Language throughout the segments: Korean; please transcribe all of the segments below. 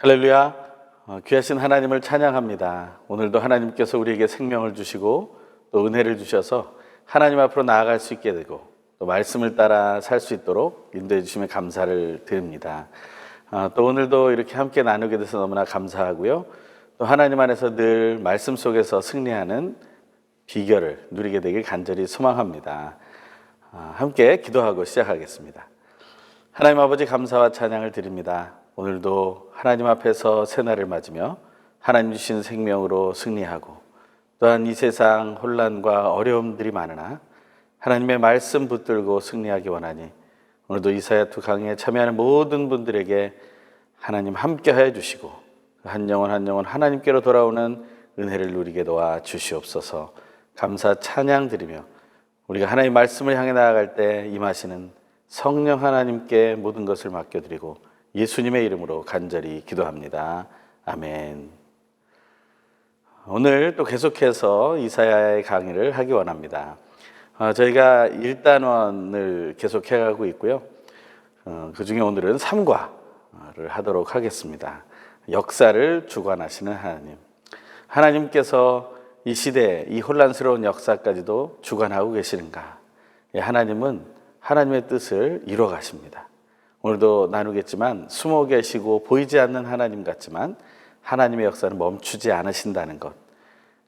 할렐루야. 귀하신 하나님을 찬양합니다. 오늘도 하나님께서 우리에게 생명을 주시고 또 은혜를 주셔서 하나님 앞으로 나아갈 수 있게 되고 또 말씀을 따라 살 수 있도록 인도해 주시면 감사를 드립니다. 또 오늘도 이렇게 함께 나누게 돼서 너무나 감사하고요. 또 하나님 안에서 늘 말씀 속에서 승리하는 비결을 누리게 되길 간절히 소망합니다. 함께 기도하고 시작하겠습니다. 하나님 아버지, 감사와 찬양을 드립니다. 오늘도 하나님 앞에서 새날을 맞으며 하나님 주신 생명으로 승리하고 또한 이 세상 혼란과 어려움들이 많으나 하나님의 말씀 붙들고 승리하기 원하니 오늘도 이사야2 강의에 참여하는 모든 분들에게 하나님 함께하여 주시고 한 영혼 한 영혼 하나님께로 돌아오는 은혜를 누리게 도와 주시옵소서. 감사 찬양 드리며 우리가 하나님의 말씀을 향해 나아갈 때 임하시는 성령 하나님께 모든 것을 맡겨드리고 예수님의 이름으로 간절히 기도합니다. 아멘. 오늘 또 계속해서 이사야의 강의를 하기 원합니다. 저희가 1단원을 계속해가고 있고요. 그 중에 오늘은 3과를 하도록 하겠습니다. 역사를 주관하시는 하나님. 하나님께서 이 시대, 이 혼란스러운 역사까지도 주관하고 계시는가? 하나님은 하나님의 뜻을 이루어 가십니다. 오늘도 나누겠지만 숨어 계시고 보이지 않는 하나님 같지만 하나님의 역사는 멈추지 않으신다는 것,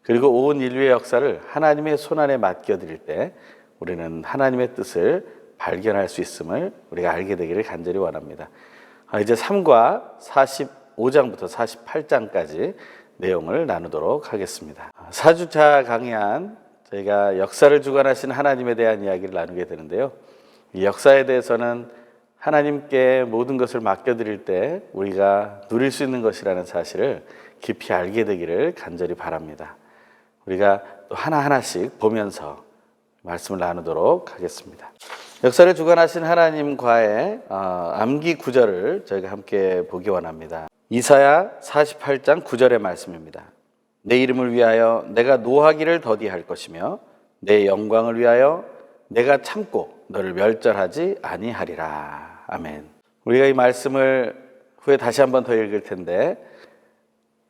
그리고 온 인류의 역사를 하나님의 손안에 맡겨드릴 때 우리는 하나님의 뜻을 발견할 수 있음을 우리가 알게 되기를 간절히 원합니다. 이제 3과 45장부터 48장까지 내용을 나누도록 하겠습니다. 4주차 강의한 저희가 역사를 주관하신 하나님에 대한 이야기를 나누게 되는데요. 이 역사에 대해서는 하나님께 모든 것을 맡겨드릴 때 우리가 누릴 수 있는 것이라는 사실을 깊이 알게 되기를 간절히 바랍니다. 우리가 또 하나하나씩 보면서 말씀을 나누도록 하겠습니다. 역사를 주관하신 하나님과의 암기 구절을 저희가 함께 보기 원합니다. 이사야 48장 9절의 말씀입니다. 내 이름을 위하여 내가 노하기를 더디할 것이며 내 영광을 위하여 내가 참고 너를 멸절하지 아니하리라. 아멘. 우리가 이 말씀을 후에 다시 한번 더 읽을 텐데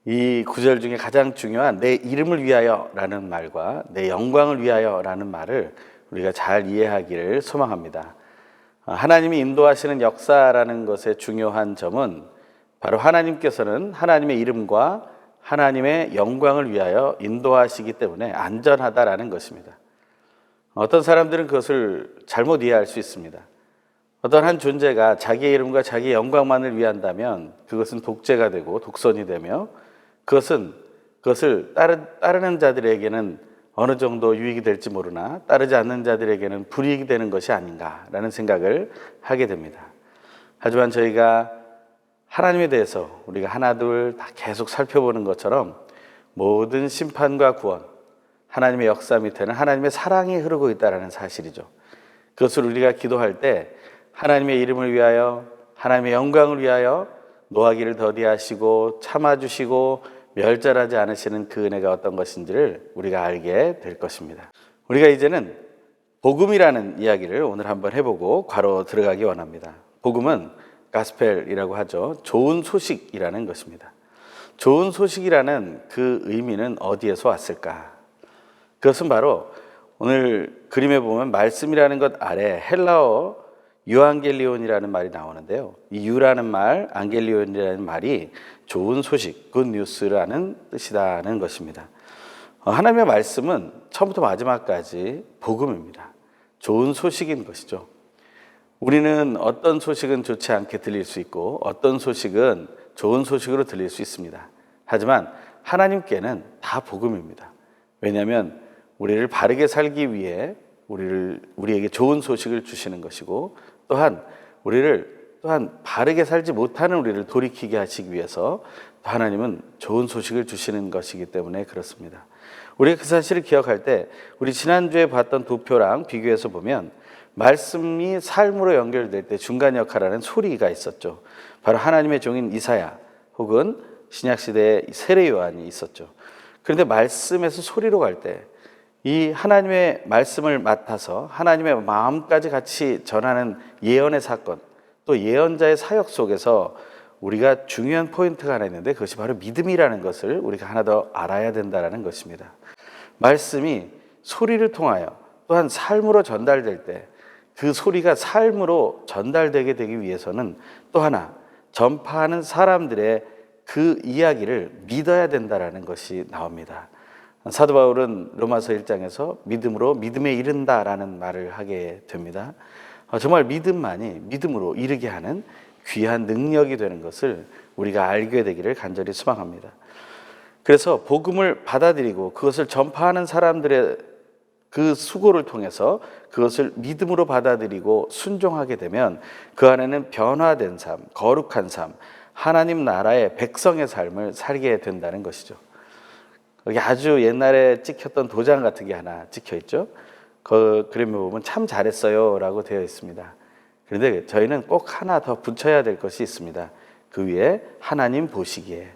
이 구절 중에 가장 중요한 내 이름을 위하여 라는 말과 내 영광을 위하여 라는 말을 우리가 잘 이해하기를 소망합니다. 하나님이 인도하시는 역사라는 것의 중요한 점은 바로 하나님께서는 하나님의 이름과 하나님의 영광을 위하여 인도하시기 때문에 안전하다라는 것입니다. 어떤 사람들은 그것을 잘못 이해할 수 있습니다. 어떤 한 존재가 자기의 이름과 자기의 영광만을 위한다면 그것은 독재가 되고 독선이 되며 그것을 따르는 자들에게는 어느 정도 유익이 될지 모르나 따르지 않는 자들에게는 불이익이 되는 것이 아닌가라는 생각을 하게 됩니다. 하지만 저희가 하나님에 대해서 우리가 하나둘 다 계속 살펴보는 것처럼 모든 심판과 구원, 하나님의 역사 밑에는 하나님의 사랑이 흐르고 있다는 사실이죠. 그것을 우리가 기도할 때 하나님의 이름을 위하여 하나님의 영광을 위하여 노하기를 더디하시고 참아주시고 멸절하지 않으시는 그 은혜가 어떤 것인지를 우리가 알게 될 것입니다. 우리가 이제는 복음이라는 이야기를 오늘 한번 해보고 괄호 들어가기 원합니다. 복음은 가스펠이라고 하죠. 좋은 소식이라는 것입니다. 좋은 소식이라는 그 의미는 어디에서 왔을까? 그것은 바로 오늘 그림에 보면 말씀이라는 것 아래 헬라어 유앙겔리온이라는 말이 나오는데요. 이 유라는 말, 안겔리온이라는 말이 좋은 소식, 굿뉴스라는 뜻이라는 것입니다. 하나님의 말씀은 처음부터 마지막까지 복음입니다. 좋은 소식인 것이죠. 우리는 어떤 소식은 좋지 않게 들릴 수 있고 어떤 소식은 좋은 소식으로 들릴 수 있습니다. 하지만 하나님께는 다 복음입니다. 왜냐하면 우리를 바르게 살기 위해 우리에게 좋은 소식을 주시는 것이고 또한 바르게 살지 못하는 우리를 돌이키게 하시기 위해서 하나님은 좋은 소식을 주시는 것이기 때문에 그렇습니다. 우리가 그 사실을 기억할 때 우리 지난주에 봤던 도표랑 비교해서 보면 말씀이 삶으로 연결될 때 중간 역할하는 소리가 있었죠. 바로 하나님의 종인 이사야 혹은 신약시대의 세례 요한이 있었죠. 그런데 말씀에서 소리로 갈 때 이 하나님의 말씀을 맡아서 하나님의 마음까지 같이 전하는 예언의 사건, 또 예언자의 사역 속에서 우리가 중요한 포인트가 하나 있는데 그것이 바로 믿음이라는 것을 우리가 하나 더 알아야 된다는 것입니다. 말씀이 소리를 통하여 또한 삶으로 전달될 때 그 소리가 삶으로 전달되게 되기 위해서는 또 하나 전파하는 사람들의 그 이야기를 믿어야 된다는 것이 나옵니다. 사도 바울은 로마서 1장에서 믿음으로 믿음에 이른다라는 말을 하게 됩니다. 정말 믿음만이 믿음으로 이르게 하는 귀한 능력이 되는 것을 우리가 알게 되기를 간절히 소망합니다. 그래서 복음을 받아들이고 그것을 전파하는 사람들의 그 수고를 통해서 그것을 믿음으로 받아들이고 순종하게 되면 그 안에는 변화된 삶, 거룩한 삶, 하나님 나라의 백성의 삶을 살게 된다는 것이죠. 여기 아주 옛날에 찍혔던 도장 같은 게 하나 찍혀 있죠. 그 그림에 보면 참 잘했어요 라고 되어 있습니다. 그런데 저희는 꼭 하나 더 붙여야 될 것이 있습니다. 그 위에 하나님 보시기에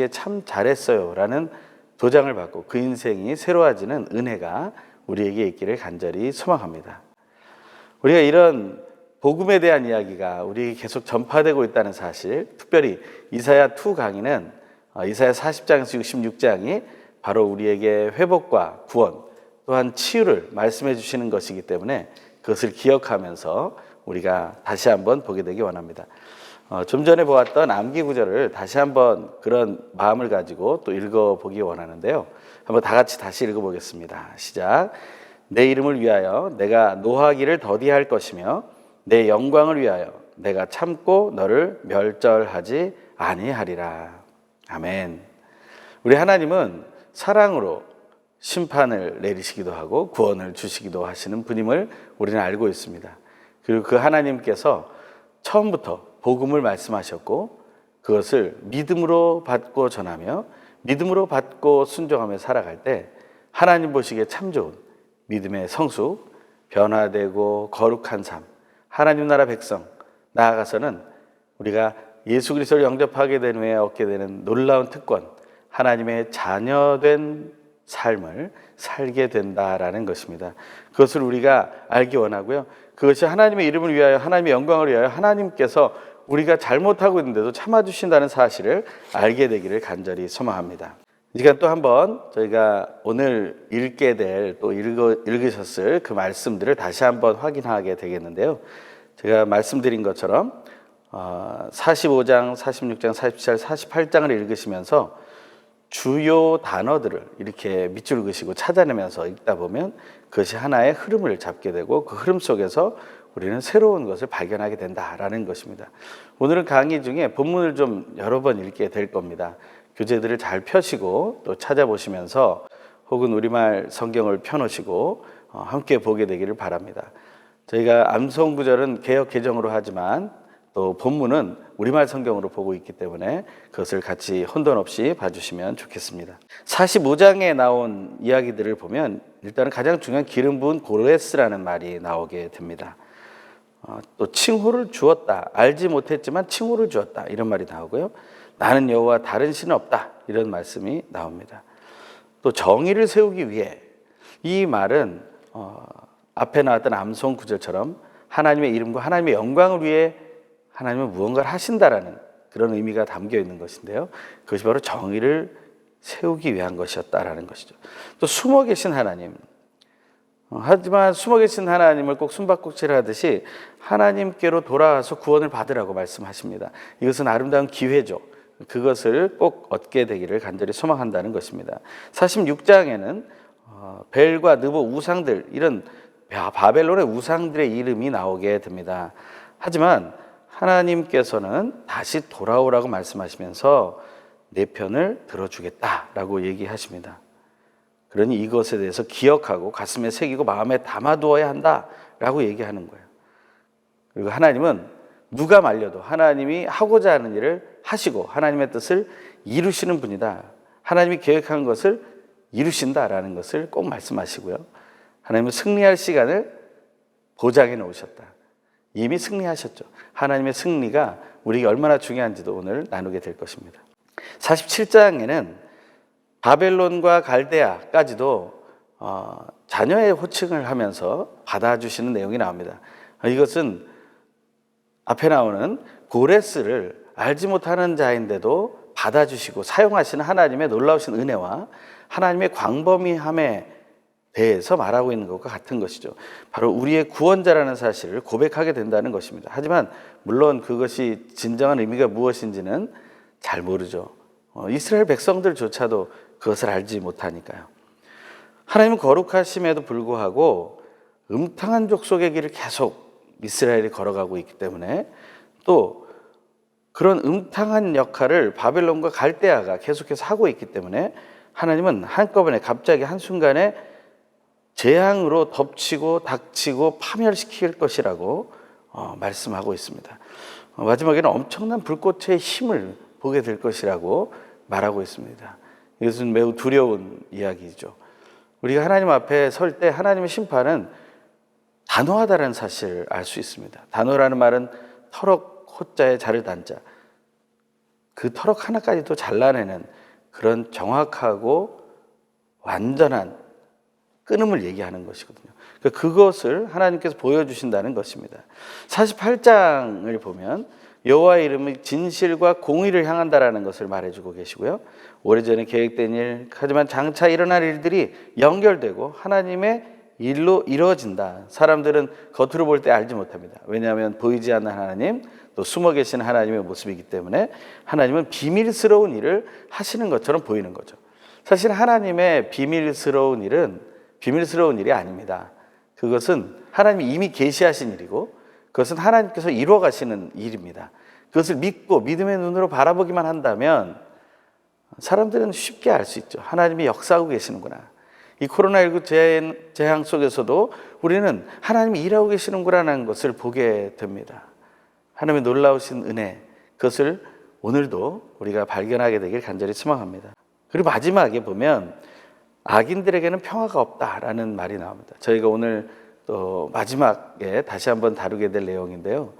참 잘했어요 라는 도장을 받고 그 인생이 새로워지는 은혜가 우리에게 있기를 간절히 소망합니다. 우리가 이런 복음에 대한 이야기가 우리에게 계속 전파되고 있다는 사실, 특별히 이사야 2 강의는 이사야 40장에서 66장이 바로 우리에게 회복과 구원 또한 치유를 말씀해 주시는 것이기 때문에 그것을 기억하면서 우리가 다시 한번 보게 되기 원합니다. 좀 전에 보았던 암기 구절을 다시 한번 그런 마음을 가지고 또 읽어보기 원하는데요. 한번 다 같이 다시 읽어보겠습니다. 시작. 내 이름을 위하여 내가 노하기를 더디할 것이며 내 영광을 위하여 내가 참고 너를 멸절하지 아니하리라. 아멘. 우리 하나님은 사랑으로 심판을 내리시기도 하고 구원을 주시기도 하시는 분임을 우리는 알고 있습니다. 그리고 그 하나님께서 처음부터 복음을 말씀하셨고 그것을 믿음으로 받고 전하며 믿음으로 받고 순종하며 살아갈 때 하나님 보시기에 참 좋은 믿음의 성수, 변화되고 거룩한 삶, 하나님 나라 백성, 나아가서는 우리가 예수 그리스도를 영접하게 된 후에 얻게 되는 놀라운 특권, 하나님의 자녀된 삶을 살게 된다라는 것입니다. 그것을 우리가 알기 원하고요. 그것이 하나님의 이름을 위하여 하나님의 영광을 위하여 하나님께서 우리가 잘못하고 있는데도 참아주신다는 사실을 알게 되기를 간절히 소망합니다. 이 시간 또 한번 저희가 오늘 읽게 될 또 읽으셨을 그 말씀들을 다시 한번 확인하게 되겠는데요. 제가 말씀드린 것처럼 45장, 46장, 47, 48장을 읽으시면서 주요 단어들을 이렇게 밑줄 그시고 찾아내면서 읽다 보면 그것이 하나의 흐름을 잡게 되고 그 흐름 속에서 우리는 새로운 것을 발견하게 된다라는 것입니다. 오늘은 강의 중에 본문을 좀 여러 번 읽게 될 겁니다. 교재들을 잘 펴시고 또 찾아보시면서 혹은 우리말 성경을 펴놓으시고 함께 보게 되기를 바랍니다. 저희가 암송 구절은 개역 개정으로 하지만 또 본문은 우리말 성경으로 보고 있기 때문에 그것을 같이 혼돈 없이 봐주시면 좋겠습니다. 45장에 나온 이야기들을 보면 일단은 가장 중요한 기름 부은 고레스라는 말이 나오게 됩니다. 또 칭호를 주었다. 알지 못했지만 칭호를 주었다. 이런 말이 나오고요. 나는 여호와 다른 신은 없다. 이런 말씀이 나옵니다. 또 정의를 세우기 위해 이 말은 앞에 나왔던 암송 구절처럼 하나님의 이름과 하나님의 영광을 위해 하나님은 무언가를 하신다라는 그런 의미가 담겨 있는 것인데요. 그것이 바로 정의를 세우기 위한 것이었다라는 것이죠. 또 숨어 계신 하나님. 하지만 숨어 계신 하나님을 꼭 숨바꼭질 하듯이 하나님께로 돌아와서 구원을 받으라고 말씀하십니다. 이것은 아름다운 기회죠. 그것을 꼭 얻게 되기를 간절히 소망한다는 것입니다. 46장에는 벨과 느보 우상들, 이런 바벨론의 우상들의 이름이 나오게 됩니다. 하지만 하나님께서는 다시 돌아오라고 말씀하시면서 내 편을 들어주겠다라고 얘기하십니다. 그러니 이것에 대해서 기억하고 가슴에 새기고 마음에 담아두어야 한다라고 얘기하는 거예요. 그리고 하나님은 누가 말려도 하나님이 하고자 하는 일을 하시고 하나님의 뜻을 이루시는 분이다. 하나님이 계획한 것을 이루신다라는 것을 꼭 말씀하시고요. 하나님은 승리할 시간을 보장해 놓으셨다. 이미 승리하셨죠. 하나님의 승리가 우리에게 얼마나 중요한지도 오늘 나누게 될 것입니다. 47장에는 바벨론과 갈대아까지도 자녀의 호칭을 하면서 받아주시는 내용이 나옵니다. 이것은 앞에 나오는 고레스를 알지 못하는 자인데도 받아주시고 사용하시는 하나님의 놀라우신 은혜와 하나님의 광범위함에 대해서 말하고 있는 것과 같은 것이죠. 바로 우리의 구원자라는 사실을 고백하게 된다는 것입니다. 하지만 물론 그것이 진정한 의미가 무엇인지는 잘 모르죠. 이스라엘 백성들조차도 그것을 알지 못하니까요. 하나님은 거룩하심에도 불구하고 음탕한 족속의 길을 계속 이스라엘이 걸어가고 있기 때문에 또 그런 음탕한 역할을 바벨론과 갈대아가 계속해서 하고 있기 때문에 하나님은 한꺼번에 갑자기 한순간에 재앙으로 덮치고 닥치고 파멸시킬 것이라고 말씀하고 있습니다. 마지막에는 엄청난 불꽃의 힘을 보게 될 것이라고 말하고 있습니다. 이것은 매우 두려운 이야기죠. 우리가 하나님 앞에 설 때 하나님의 심판은 단호하다는 사실을 알 수 있습니다. 단호라는 말은 터럭 호자에 자를 단자, 그 터럭 하나까지도 잘라내는 그런 정확하고 완전한 끊음을 얘기하는 것이거든요. 그것을 하나님께서 보여주신다는 것입니다. 48장을 보면 여호와의 이름이 진실과 공의를 향한다라는 것을 말해주고 계시고요. 오래전에 계획된 일, 하지만 장차 일어날 일들이 연결되고 하나님의 일로 이루어진다. 사람들은 겉으로 볼 때 알지 못합니다. 왜냐하면 보이지 않는 하나님, 또 숨어 계시는 하나님의 모습이기 때문에 하나님은 비밀스러운 일을 하시는 것처럼 보이는 거죠. 사실 하나님의 비밀스러운 일은 비밀스러운 일이 아닙니다. 그것은 하나님이 이미 계시하신 일이고 그것은 하나님께서 이루어 가시는 일입니다. 그것을 믿고 믿음의 눈으로 바라보기만 한다면 사람들은 쉽게 알 수 있죠. 하나님이 역사하고 계시는구나. 이 코로나19 재앙 속에서도 우리는 하나님이 일하고 계시는구나라는 것을 보게 됩니다. 하나님의 놀라우신 은혜, 그것을 오늘도 우리가 발견하게 되길 간절히 소망합니다. 그리고 마지막에 보면 악인들에게는 평화가 없다라는 말이 나옵니다. 저희가 오늘 또 마지막에 다시 한번 다루게 될 내용인데요.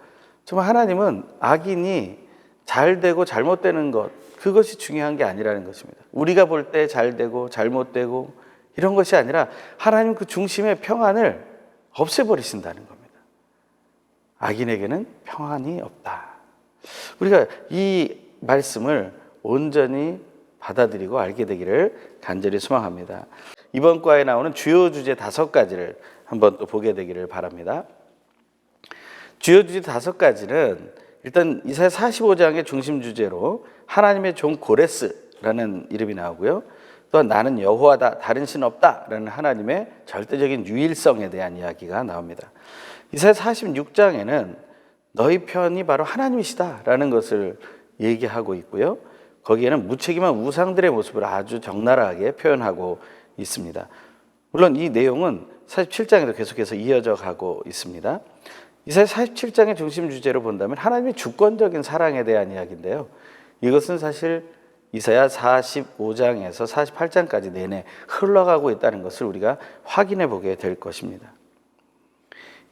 정말 하나님은 악인이 잘 되고 잘못되는 것, 그것이 중요한 게 아니라는 것입니다. 우리가 볼 때 잘 되고 잘못되고 이런 것이 아니라 하나님 그 중심의 평안을 없애버리신다는 겁니다. 악인에게는 평안이 없다. 우리가 이 말씀을 온전히 받아들이고 알게 되기를 간절히 소망합니다. 이번 과에 나오는 주요 주제 5가지를 한번 또 보게 되기를 바랍니다. 주요 주제 5가지는 일단 이사야 45장의 중심 주제로 하나님의 종 고레스라는 이름이 나오고요. 또한 나는 여호와다, 다른 신 없다라는 하나님의 절대적인 유일성에 대한 이야기가 나옵니다. 이사야 46장에는 너희 편이 바로 하나님이시다라는 것을 얘기하고 있고요. 거기에는 무책임한 우상들의 모습을 아주 적나라하게 표현하고 있습니다. 물론 이 내용은 47장에도 계속해서 이어져 가고 있습니다. 이사야 47장의 중심 주제로 본다면 하나님의 주권적인 사랑에 대한 이야기인데요. 이것은 사실 이사야 45장에서 48장까지 내내 흘러가고 있다는 것을 우리가 확인해 보게 될 것입니다.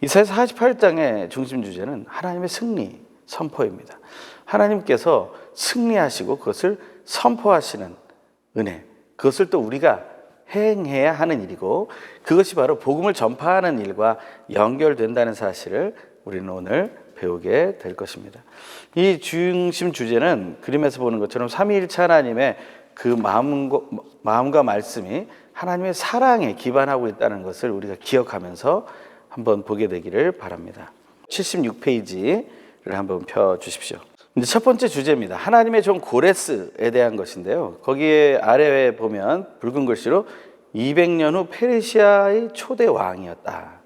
이사야 48장의 중심 주제는 하나님의 승리 선포입니다. 하나님께서 승리하시고 그것을 선포하시는 은혜, 그것을 또 우리가 행해야 하는 일이고 그것이 바로 복음을 전파하는 일과 연결된다는 사실을 우리는 오늘 배우게 될 것입니다. 이 중심 주제는 그림에서 보는 것처럼 삼위일체 하나님의 그 마음과 말씀이 하나님의 사랑에 기반하고 있다는 것을 우리가 기억하면서 한번 보게 되기를 바랍니다. 76페이지를 한번 펴주십시오. 이제 첫 번째 주제입니다. 하나님의 종 고레스에 대한 것인데요. 거기에 아래에 보면 붉은 글씨로 200년 후 페르시아의 초대 왕이었다.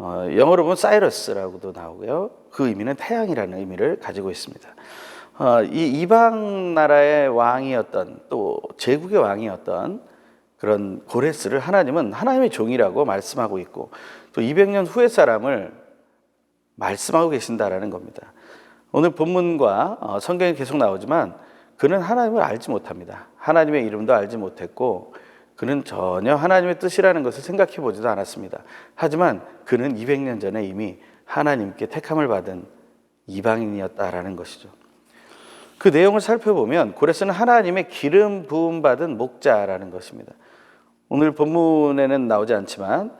영어로 보면 사이러스라고도 나오고요. 그 의미는 태양이라는 의미를 가지고 있습니다. 이 이방 나라의 왕이었던 또 제국의 왕이었던 그런 고레스를 하나님은 하나님의 종이라고 말씀하고 있고 또 200년 후의 사람을 말씀하고 계신다라는 겁니다. 오늘 본문과 성경에 계속 나오지만 그는 하나님을 알지 못합니다. 하나님의 이름도 알지 못했고 그는 전혀 하나님의 뜻이라는 것을 생각해 보지도 않았습니다. 하지만 그는 200년 전에 이미 하나님께 택함을 받은 이방인이었다라는 것이죠. 그 내용을 살펴보면 고레스는 하나님의 기름 부음 받은 목자라는 것입니다. 오늘 본문에는 나오지 않지만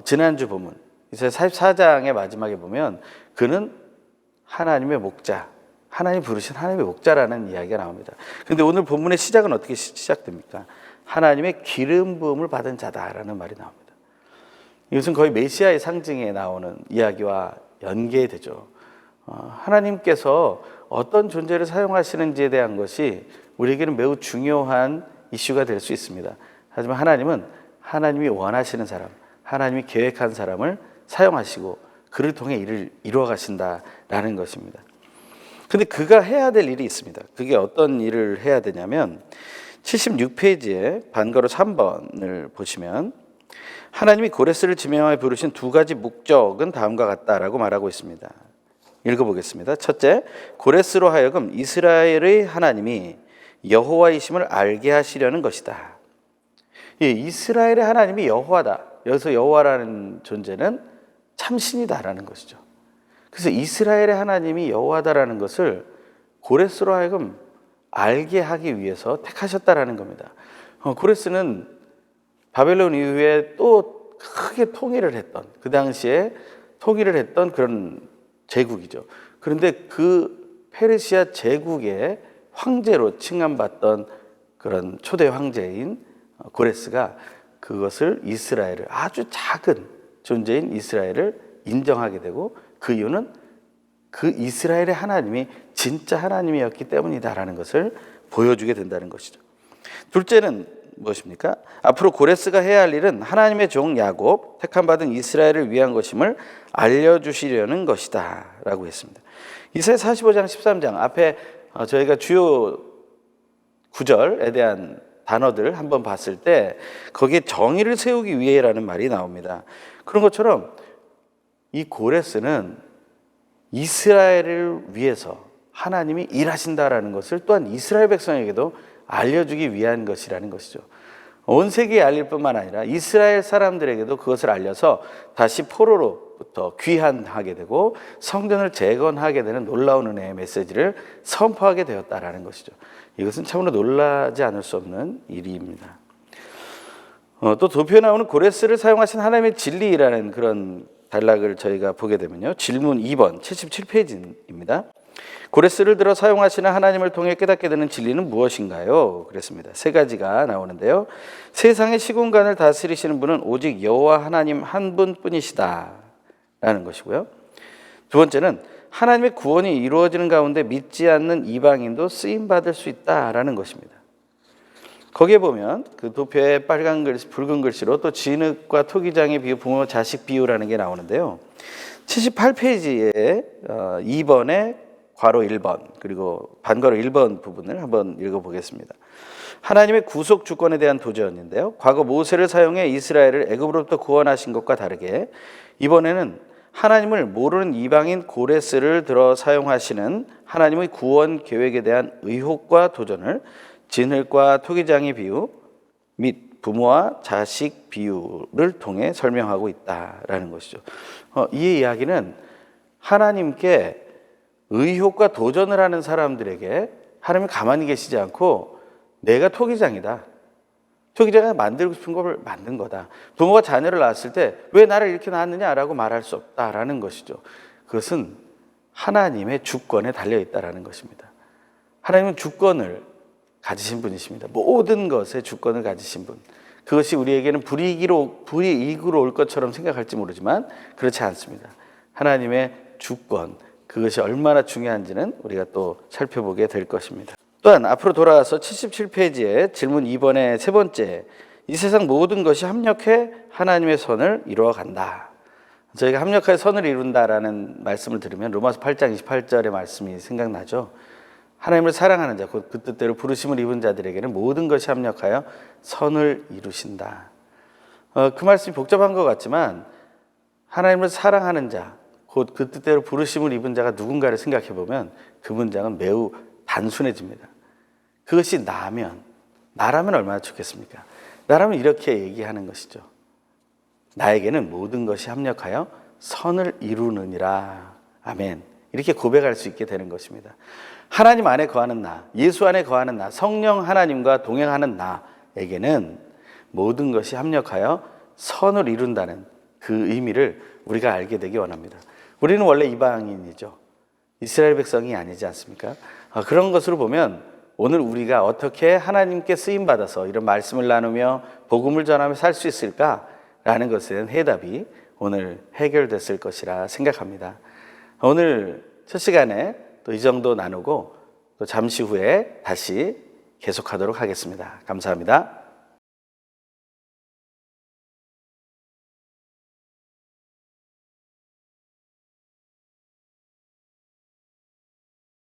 지난주 본문 이사야 44장의 마지막에 보면 그는 하나님의 목자, 하나님 부르신 하나님의 목자라는 이야기가 나옵니다. 그런데 오늘 본문의 시작은 어떻게 시작됩니까? 하나님의 기름 부음을 받은 자다라는 말이 나옵니다. 이것은 거의 메시아의 상징에 나오는 이야기와 연계되죠. 하나님께서 어떤 존재를 사용하시는지에 대한 것이 우리에게는 매우 중요한 이슈가 될 수 있습니다. 하지만 하나님은 하나님이 원하시는 사람, 하나님이 계획한 사람을 사용하시고 그를 통해 일을 이루어 가신다라는 것입니다. 근데 그가 해야 될 일이 있습니다. 그게 어떤 일을 해야 되냐면 76페이지에 반가로 3번을 보시면 하나님이 고레스를 지명하여 부르신 두 가지 목적은 다음과 같다라고 말하고 있습니다. 읽어보겠습니다. 첫째, 고레스로 하여금 이스라엘의 하나님이 여호와이심을 알게 하시려는 것이다. 예, 이스라엘의 하나님이 여호와다. 여기서 여호와라는 존재는 참신이다라는 것이죠. 그래서 이스라엘의 하나님이 여호와다라는 것을 고레스로 하여금 알게 하기 위해서 택하셨다라는 겁니다. 고레스는 바벨론 이후에 또 크게 통일을 했던, 그 당시에 통일을 했던 그런 제국이죠. 그런데 그 페르시아 제국의 황제로 칭함받던 그런 초대 황제인 고레스가 그것을 이스라엘을, 아주 작은 존재인 이스라엘을 인정하게 되고, 그 이유는 그 이스라엘의 하나님이 진짜 하나님이었기 때문이다라는 것을 보여주게 된다는 것이죠. 둘째는 무엇입니까? 앞으로 고레스가 해야 할 일은 하나님의 종 야곱, 택함받은 이스라엘을 위한 것임을 알려주시려는 것이다 라고 했습니다. 이사야 45장 13장 앞에 저희가 주요 구절에 대한 단어들 한번 봤을 때 거기에 정의를 세우기 위해라는 말이 나옵니다. 그런 것처럼 이 고레스는 이스라엘을 위해서 하나님이 일하신다라는 것을 또한 이스라엘 백성에게도 알려주기 위한 것이라는 것이죠. 온 세계에 알릴 뿐만 아니라 이스라엘 사람들에게도 그것을 알려서 다시 포로로부터 귀환하게 되고 성전을 재건하게 되는 놀라운 은혜의 메시지를 선포하게 되었다라는 것이죠. 이것은 참으로 놀라지 않을 수 없는 일입니다. 또 도표에 나오는 고레스를 사용하신 하나님의 진리라는 그런 단락을 저희가 보게 되면요, 질문 2번 77페이지입니다. 고레스를 들어 사용하시는 하나님을 통해 깨닫게 되는 진리는 무엇인가요? 그랬습니다. 세 가지가 나오는데요. 세상의 시공간을 다스리시는 분은 오직 여호와 하나님 한 분뿐이시다 라는 것이고요. 두 번째는 하나님의 구원이 이루어지는 가운데 믿지 않는 이방인도 쓰임받을 수 있다라는 것입니다. 거기에 보면 그 도표에 빨간 글씨, 붉은 글씨로 또 진흙과 토기장의 비유, 부모 자식 비유라는 게 나오는데요. 78페이지에 2번에 괄호 1번 그리고 반괄호 1번 부분을 한번 읽어보겠습니다. 하나님의 구속 주권에 대한 도전인데요. 과거 모세를 사용해 이스라엘을 애굽으로부터 구원하신 것과 다르게 이번에는 하나님을 모르는 이방인 고레스를 들어 사용하시는 하나님의 구원 계획에 대한 의혹과 도전을 진흙과 토기장의 비유 및 부모와 자식 비유를 통해 설명하고 있다라는 것이죠. 이 이야기는 하나님께 의혹과 도전을 하는 사람들에게 하나님이 가만히 계시지 않고 내가 토기장이다. 토기장이 만들고 싶은 걸 만든 거다. 부모가 자녀를 낳았을 때 왜 나를 이렇게 낳았느냐라고 말할 수 없다라는 것이죠. 그것은 하나님의 주권에 달려있다라는 것입니다. 하나님은 주권을 가지신 분이십니다. 모든 것에 주권을 가지신 분. 그것이 우리에게는 불이익으로 올 것처럼 생각할지 모르지만 그렇지 않습니다. 하나님의 주권, 그것이 얼마나 중요한지는 우리가 또 살펴보게 될 것입니다. 또한 앞으로 돌아와서 77페이지에 질문 2번의 세 번째, 이 세상 모든 것이 합력해 하나님의 선을 이루어간다. 저희가 합력하여 선을 이룬다라는 말씀을 들으면 로마서 8장 28절의 말씀이 생각나죠. 하나님을 사랑하는 자, 곧 그 뜻대로 부르심을 입은 자들에게는 모든 것이 합력하여 선을 이루신다. 그 말씀이 복잡한 것 같지만 하나님을 사랑하는 자, 곧 그 뜻대로 부르심을 입은 자가 누군가를 생각해 보면 그 문장은 매우 단순해집니다. 그것이 나라면 얼마나 좋겠습니까? 나라면 이렇게 얘기하는 것이죠. 나에게는 모든 것이 합력하여 선을 이루느니라. 아멘. 이렇게 고백할 수 있게 되는 것입니다. 하나님 안에 거하는 나, 예수 안에 거하는 나, 성령 하나님과 동행하는 나에게는 모든 것이 합력하여 선을 이룬다는 그 의미를 우리가 알게 되기 원합니다. 우리는 원래 이방인이죠. 이스라엘 백성이 아니지 않습니까? 그런 것으로 보면 오늘 우리가 어떻게 하나님께 쓰임 받아서 이런 말씀을 나누며 복음을 전하며 살 수 있을까라는 것에 대한 해답이 오늘 해결됐을 것이라 생각합니다. 오늘 첫 시간에 또 이 정도 나누고 또 잠시 후에 다시 계속하도록 하겠습니다. 감사합니다.